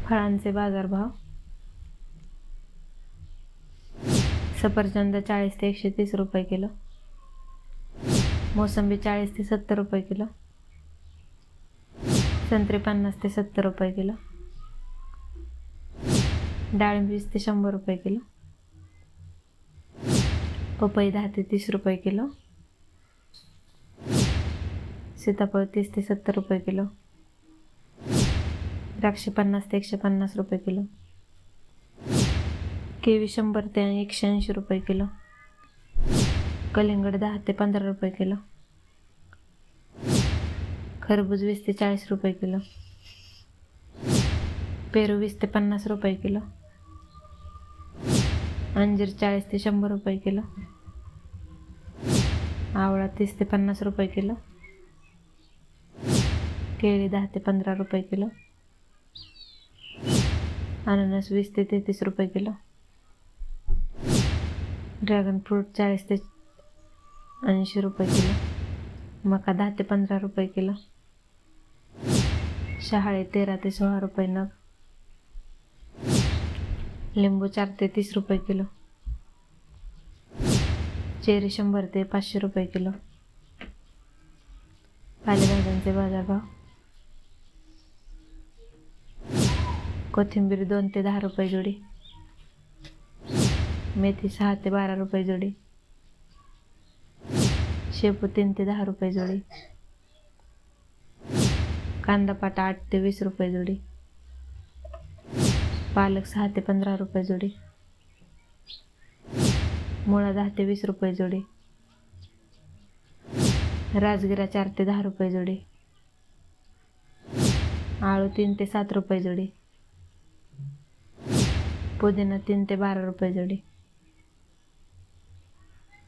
फळांचे बाजारभाव. सफरचंद 40 ते 130 रुपये किलो. मोसंबी 40 ते 70 रुपये किलो. संत्री 50 ते 70 रुपये किलो. डाळिंब 20 ते 100 रुपये किलो. पपई 10 ते 30 रुपये किलो. सीताफळ 30 ते 70 रुपये किलो. द्राक्षे 50 ते 150 रुपये किलो. केवी 100 ते 180 रुपये किलो. कलिंगड 10 ते 15 रुपये किलो. खरबूज 20 ते 40 रुपये किलो. पेरू 20 ते 50 रुपये किलो. अंजीर 40 ते 100 रुपये किलो. आवळा 30 ते 50 रुपये किलो. केळी 10 ते 15 रुपये किलो. अननस 20 ते 33 रुपये किलो. ड्रॅगन फ्रूट 40 ते 80 रुपये किलो. मका 10 ते 15 रुपये किलो. शहाळे 13 ते 16 रुपये नग. लिंबू 4 ते 30 रुपये किलो. चेरी 100 ते 500 रुपये किलो. पालेभाज्यांचे बाजारभाव. कोथिंबीर 2 ते 10 रुपये जोडी. मेथी 6 ते 12 रुपये जोडी. शेपू 3 ते 10 रुपये जोडी. कांदा पाटा 8 ते 20 रुपये जोडी. पालक 6 ते 15 रुपये जोडी. मुळा 10 ते 20 रुपये जोडी. राजगिरा 4 ते 10 रुपये जोडी. आळू 3 ते 7 रुपये जोडी. पुदिना 3 ते 12 रुपये जोडी.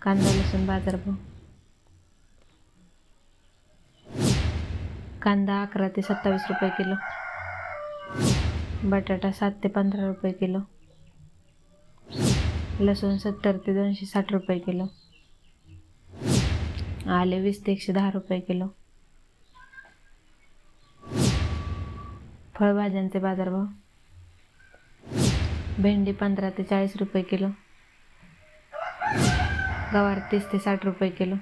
कांदा लसूण बाजारभाव. कांदा 11 ते 27 रुपये किलो. बटाटा 7 ते 15 रुपये किलो. लसूण 70 ते 260 रुपये किलो. आले 20 ते 110 रुपये किलो. फळभाज्यांचे बाजारभाव. भेंडी 15 ते 40 रुपये किलो. गवार 30 ते 60 रुपये किलो.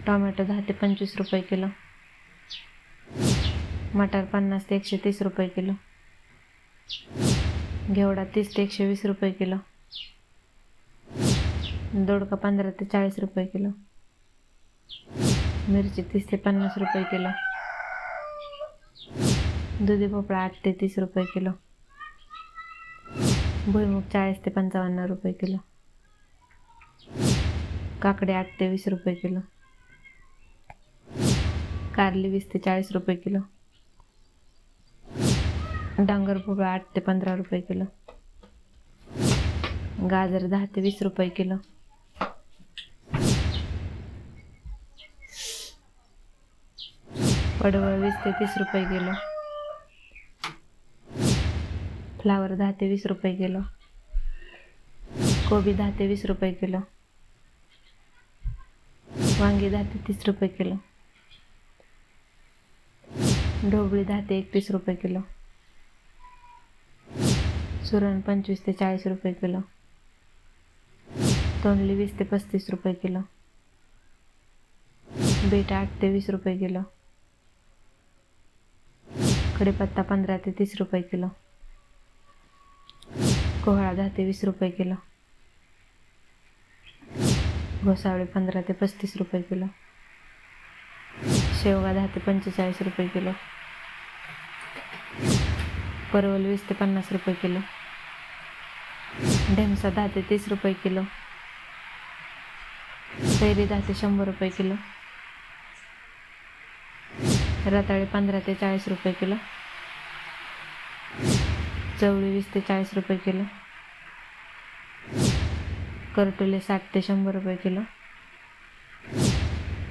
टोमॅटो 10 ते 25 रुपये किलो. मटार 50 ते 130 रुपये किलो. घेवडा 30 ते 120 रुपये किलो. दोडका 15 ते 40 रुपये किलो. मिरची 30 ते 50 रुपये किलो. दुधी भोपळा 8 ते 30 रुपये किलो. भुईमूग 40 ते 55 रुपये किलो. काकडे 8 ते 20 रुपये किलो. कारली 20 ते 40 रुपये किलो. डांगर भोपळा 8 ते 15 रुपये किलो. गाजर 10 ते 20 रुपये किलो. पडवळ 20 ते 30 रुपये किलो. फ्लावर 10 ते 20 रुपये किलो. कोबी 10 ते 20 रुपये किलो. वांगी 10 ते 30 रुपये किलो. ढोबळी 10 ते 31 रुपये किलो. सुरण 25 ते 40 रुपये किलो. तोंडली 20 ते 35 रुपये किलो. बीट 8 ते 20 रुपये किलो. कढीपत्ता 15 ते 30 रुपये किलो. कोहळा 10 ते 20 रुपये किलो. घोसावळे 15 ते 35 रुपये किलो. शेवगा 10 ते 45 रुपये किलो. परवल 20 ते 50 रुपये किलो. ढेमसा 10 ते 30 रुपये किलो. कैरी 10 ते 100 रुपये किलो. रताळे 15 ते 40 रुपये किलो. चवळी 20 ते 40 रुपये किलो. करटोले 60 ते 100 रुपये किलो.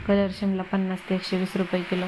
कलर शिमला 50 ते 120 रुपये किलो.